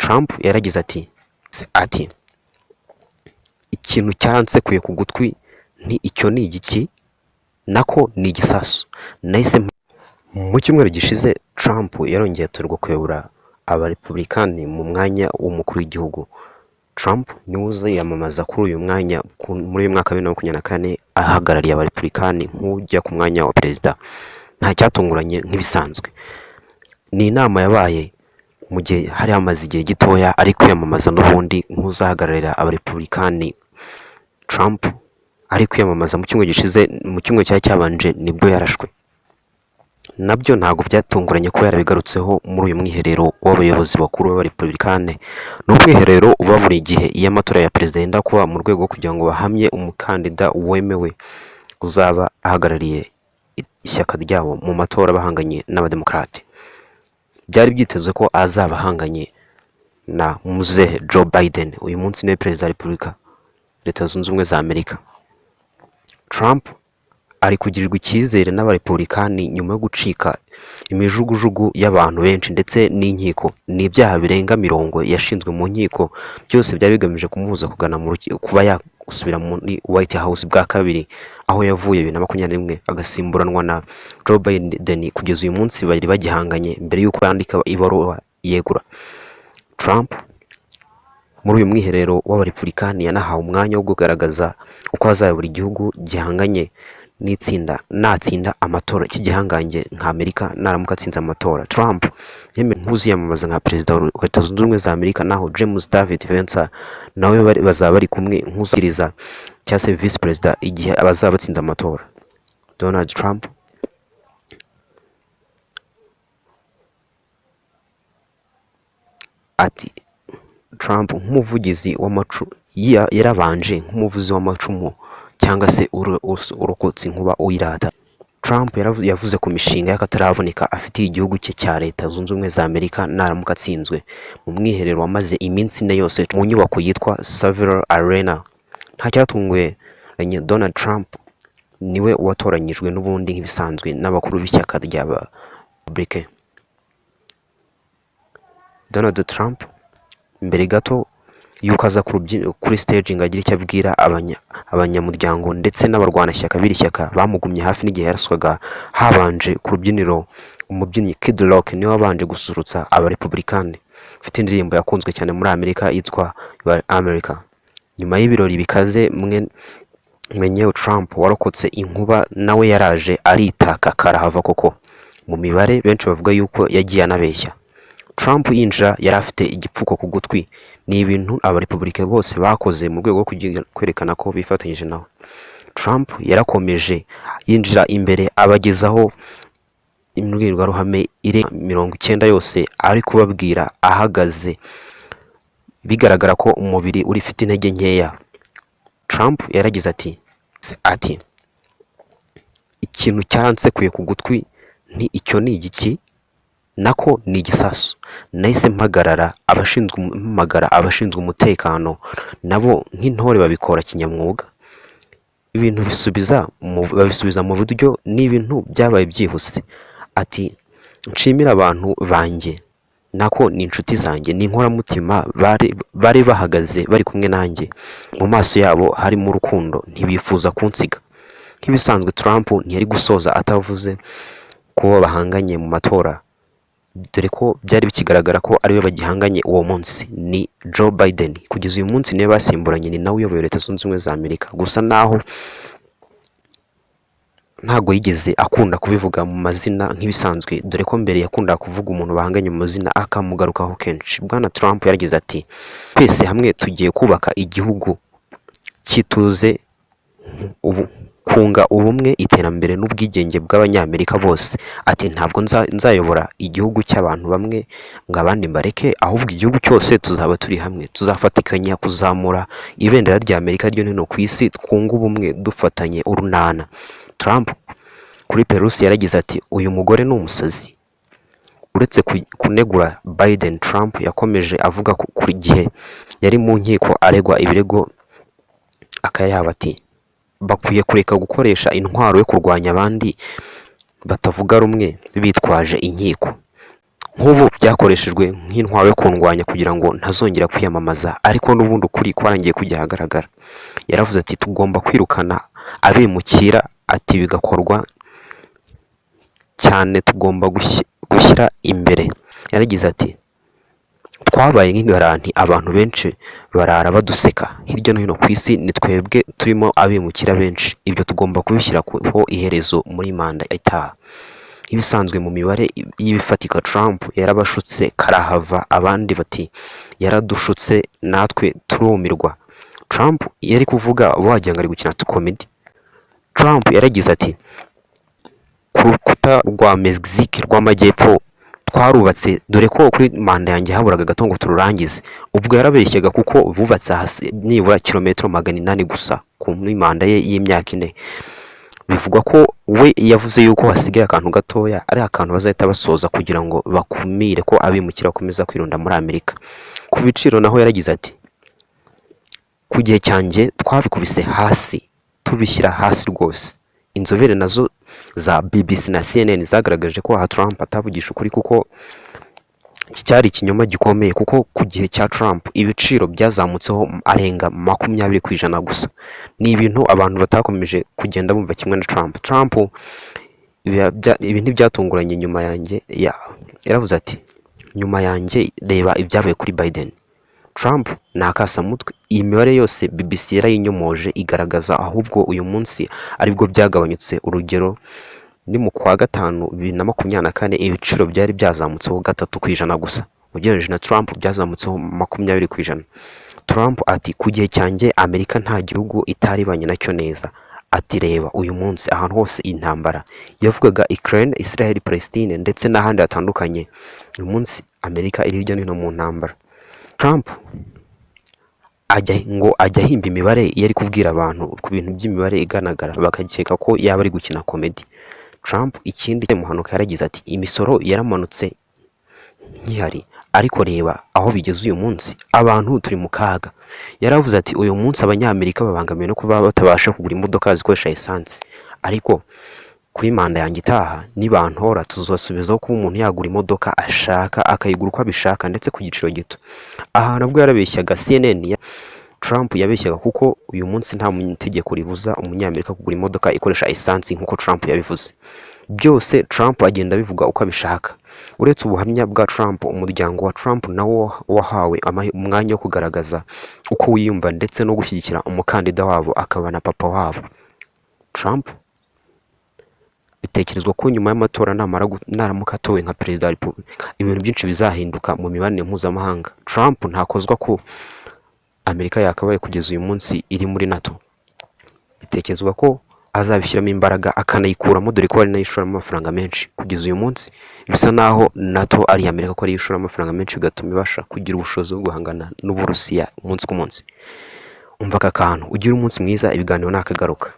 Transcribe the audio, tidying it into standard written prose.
Trump yaragize ati ikintu cyaransekuye ku gutwi nti icyo ni igiki, nako ni igisasu. Nahise mu cyumweru gishize Trump yarongeye atorerwa kuyobora abarepublikani mu mwanya w'umukuru w'igihugu. Trump niwe uziyamamaza kuri uyu mwanya muri uyu mwaka wa 2024 ahagarariye abarepublikani nk'ujya ku mwanya wa perezida. Nta cyatunguranye nk'ibisanzwe. Ni inama yabaye mu gihe hari hamaze igihe gitoya ari kwiyamamaza n'ubundi nk'uzahagararira abarepublikani. Trump ari kwiyamamaza mu cyumweru gishize, mu cyumweru cyari cyabanje nibwo yarashwe. Nabyo ntabwo byatunguranye ko yarabigarutseho muri uyu mwiherero w'abayobozi bakuru b'abarepublikani. Ni umwiherero uba buri gihe iyo amatora ya perezida yenda kuba, mu rwego kugira ngo bahamye umukandida wemewe uzaba ahagarariye ishyaka ryabo mu matora bahanganye n'abademokarate. Byari byitezwe ko azaba ahanganye na muzehe Joe Biden, uyu munsi ni perezida wa Repubulika Leta Zunze Ubumwe za Amerika. Trump ari kugirirwa icyizere n'abarepublikani nyuma yo gucika imijugujugu y'abantu benshi ndetse n'inkiko. Ni ibyaha birenga 10 yashinzwe mu nkiko, byose byari bigamije kumubuza kugana mu kuba yasubira muri White House bwa kabiri, aho yavuye 2021 agasimburanwa na Joe Biden. Kugeza uyu munsi bari bagihanganye mbere y'uko yandika ibaruwa yegura. Trump muri uyu mwiherero w'abarepublikani yanahawe umwanya wo kugaragaza uko azayobora igihugu gihanganye natsinda amatora cy'igihangange nka Amerika naramuka atsinze amatora. Trump yemeye nk'uziyamamaza nka perezida wa Leta Zunze Ubumwe za Amerika, naho James David Vance nawe bazaba bari kumwe nk'uziriza cyangwa se vice perezida igihe abazaba batsinze amatora. Donald Trump ati Trump nk'umuvugizi w'amacu yarabanje nk'umuvuzi w'amacumu cyangwa se urokotsi nkuba uyirata. Trump yavuze ku mishinga y'akataraboneka afitiye igihugu cye cya Leta Zunze Ubumwe za Amerika naramuka atsinzwe, mu mwiherero wamaze iminsi ine yose mu nyubako yitwa Savile Arena. Nta cyatunguye Donald Trump niwe watoranyijwe n'ubundi nk'ibisanzwe n'abakuru b'ishyaka rya Republican. Donald Trump mbere gato yuko aza kuri stage ngo agire icyo abwira abanyamuryango ndetse n'abarwanashyaka b'iri shyaka bamugumye hafi n'igihe yaraswaga, habanje ku rubyiniro umubyinnyi Kid Rock niwe wabanje gusurutsa abarepublikani. Ufite indirimbo yakunzwe cyane muri Amerika yitwa America. Nyuma y'ibirori bikaze mwenyewe Trump warokotse inkuba nawe yaraje aritaka karahava koko. Mu mibare benshi bavuga yuko yagiye anabeshya. Trump yinjira yari afite igipfuko ku gutwi. Ni ibintu abarepublika bose bakoze mu rwego rwo kwerekana ko bifatanyije nawe. Trump yarakomeje yinjira imbere abagezaho imbwirwaruhame ire 90 yose ari kubabwira ahagaze, bigaragara ko umubiri uri fite intege nkeya. Trump yaragize ati ikintu cyaransekuye ku gutwi nti icyo ni igiki, nako ni igisasu. Nahise mpamagara abashinzwe umutekano, nabo nk'intore babikora kinyamwuga. Ibintu babisubiza mu buryo, ni ibintu byabaye byihuse. Ati nshimira abantu banjye, nako ni inshuti zanjye, ni inkoramutima bari bahagaze bari kumwe nanjye. Mu maso yabo harimo urukundo, ntibifuza kunsiga. Nk'ibisanzwe Trump ntiyari gusoza atavuze ko bahanganye mu matora, dore ko byari bikigaragara ko ariwe bagihanganye uwo munsi ni Joe Biden. Kugeza uyu munsi niwe basimburanye, ni nawe uyoboye Leta Zunze Ubumwe za Amerika. Gusa naho ntago yigeze akunda kubivuga mu mazina nk'ibisanzwe, dore ko mbere yakunda kuvuga umuntu bahanganye mu mazina akamugarukaho kenshi. Bwana Trump yaragize ati twese hamwe tugiye kubaka igihugu cyituze, kunga ubumwe, iterambere n'ubwigenge bw'abanyamerika bose. Ati ntabwo nzayobora igihugu cy'abantu bamwe ngo abandi mbareke, ahubwo igihugu cyose tuzaba turi hamwe, tuzafatikanya kuzamura ibendera rya Amerika ryo hino ku isi, twunga ubumwe dufatanye urunana. Trump kuri Pelosi yaragize ati uyu mugore ni umusazi. Uretse kunegura Biden, Trump yakomeje avuga kuri gihe yari mu nkiko aregwa ibirego akayaba ati bakwiye kureka gukoresha intwaro yo kurwanya abandi batavuga rumwe bitwaje inkiko. nk'ubu byakoreshejwe nk'intwaro yo kundwanya kugira ngo ntazongera kwiyamamaza, ariko n'ubundi ukuri kwarangiye kujya ahagaragara. Yaravuze ati tugomba kwirukana abimukira, ati bigakorwa cyane tugomba gushyira imbere. Yaragize ati twabaye nk'ingaranti, abantu benshi barara baduseka hirya no hino ku isi, ni twebwe turimo abimukira benshi. Ibyo tugomba kubishyiraho iherezo muri manda itaha. Nk'ibisanzwe mu mibare y'ibifatika, Trump yarabashutse karahava, abandi bati yaradushutse natwe turumirwa. Trump yari kuvuga wagira ngo ari gukina comedy. Trump yaragize ati ku rukuta rwa Mexique rw'amajyepfo twarubatse, dore ko kuri manda yanjye haburaga gato ngo tururangize. Ubwo yarabeshyaga kuko bubatse hasi nibura kilometero 800 gusa ku manda ye y'imyaka 4. Bivugwa ko we yavuze yuko hasigaye akantu gatoya, ari akantu bazahita basoza kugira ngo bakumire ko abimukira bakomeza kwirunda muri Amerika. Ku biciro naho yaragize ati ku gihe cyanjye twabikubise hasi, tubishyira hasi rwose. Inzobere nazo za BBC na CNN zagaragaje ko aha Trump atavugisha ukuri, kuko iki cyari ikinyoma gikomeye, kuko ku gihe cya Trump ibiciro byazamutseho arenga 20% gusa. Ni ibintu abantu batakomeje kugenda bumva kimwe na Trump. Trump ibi ntibyatunguranye nyuma yanjye, yaravuze ati nyuma yanjye reba ibyabaye kuri Biden. Trump nakasamutwe. Iyi mibare yose BBC yarayinyomoje igaragaza ahubwo uyu munsi aribwo byagabanyutse. Urugero ni mu kwa gatanu 2024 ibiciro byari byazamutseho 3% gusa, ugereranije na Trump byazamutseho 20%. Trump ati ku gihe cyanjye Amerika nta gihugu itaribanye nacyo neza. Ati reba uyu munsi ahantu hose intambara. Yavugaga Ukraine, Israel, Palestine ndetse n'ahandi hatandukanye. Uyu munsi Amerika iri hirya no hino mu ntambara. Trump ajya himba imibare yari kubwira abantu ku bintu by'imibare iganagara, bakakeka ko yaba ari gukina comedy. Trump ikindi muhanuka yaragize ati imisoro yaramanutse nkihari, ariko reba aho bigeze uyu munsi, abantu turi mu kaga. Yaravuze ati uyu munsi abanyamerika babangamiwe no kuba batabasha kugura imodoka zikoresha essence, ariko kuri manda yanjye itaha nibantora tuzasubizaho ko umuntu yagura imodoka ashaka akayigura uko abishaka ndetse ku giciro gito. Aha nabwo yarabeshyaga CNN. Trump yabeshyaga kuko uyu munsi nta tegeko ribuza umunyamerika kugura imodoka ikoresha essence nk'uko Trump yabivuze. Byose Trump agenda bivuga uko abishaka. Uretse ubuhamya bwa Trump, umuryango wa Trump nawo wahawe umwanya wo kugaragaza uko wiyumva ndetse no gushyigikira umukandida wabo akaba na papa wabo. Trump bitekerezwa ko nyuma y'amatora naramuka atowe nka perezida wa Repubulika ibintu byinshi bizahinduka mu mibanire mpuzamahanga. Trump ntakozwa ko Amerika yakabaye kugeza uyu munsi iri muri NATO. Bitekerezwa ko azabishyiramo imbaraga akanayikuramo, dore ko ari nayo ishoramo amafaranga menshi. Kugeza uyu munsi bisa naho NATO ari Amerika ko ari ishoramo amafaranga menshi, bigatuma ibasha kugira ubushobozi bwo guhangana n'Uburusiya umunsi ku munsi. Umva aka kantu, ugira umunsi mwiza. Ibiganiro nakagaruka.